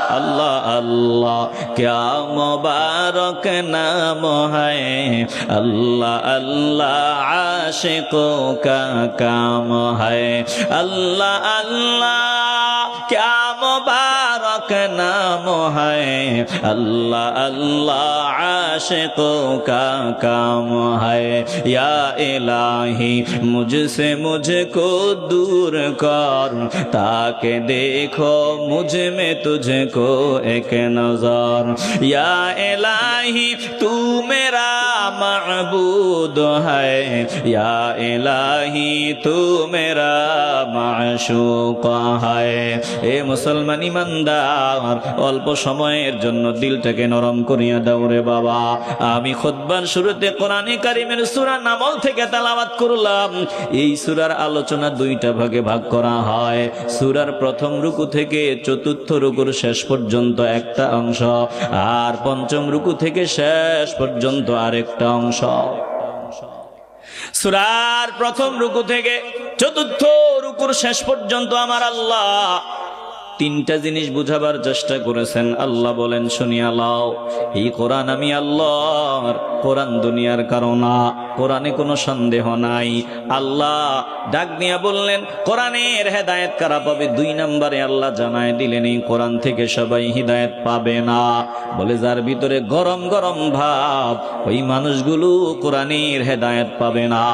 अल्लाह अल्लाह क्या मुबारक नाम है, अल्लाह अल्लाह आशिकों का काम है, अल्लाह अल्लाह क्या मुबारक नाम है, अल्लाह अल्लाह आशिकों का काम है। या इलाही मुझसे मुझको दूर कर, ताकि देखो मुझ में तुझको एक नजर। या इलाही तू मेरा महबूद है, या इलाही तू मेरा माशूक है। ए मुसलमान ईमानदार, অল্প সময়ের জন্য দিলটাকে নরম করিয়া দাও রে বাবা। আমি খুতবার শুরুতে কোরআনে কারীমের সূরা নামল থেকে তেলাওয়াত করলাম। এই সূরার আলোচনা দুইটা ভাগে ভাগ করা হয়। সূরার প্রথম রুকু থেকে চতুর্থ রুকুর শেষ পর্যন্ত একটা অংশ, আর পঞ্চম রুকু থেকে শেষ পর্যন্ত আরেকটা অংশ। সূরার প্রথম রুকু থেকে চতুর্থ রুকুর শেষ পর্যন্ত আমার আল্লাহ তিনটা জিনিস বুঝাবার চেষ্টা করেছেন। আল্লাহ বলেন, শুনিয়া লও, এই কোরআন আমি আল্লাহর, কোরআন দুনিয়ার কারো না, কোরআনে কোনো সন্দেহ নাই। আল্লাহ ডাক দিয়া বললেন, কোরআনের হেদায়েত কারা পাবে? 2 নম্বরে আল্লাহ জানায় দিলেন, এই কোরআন থেকে সবাই হিদায়েত পাবে না। বলে যার ভিতরে গরম গরম ভাব, ওই মানুষগুলো কোরআনের হেদায়েত পাবে না।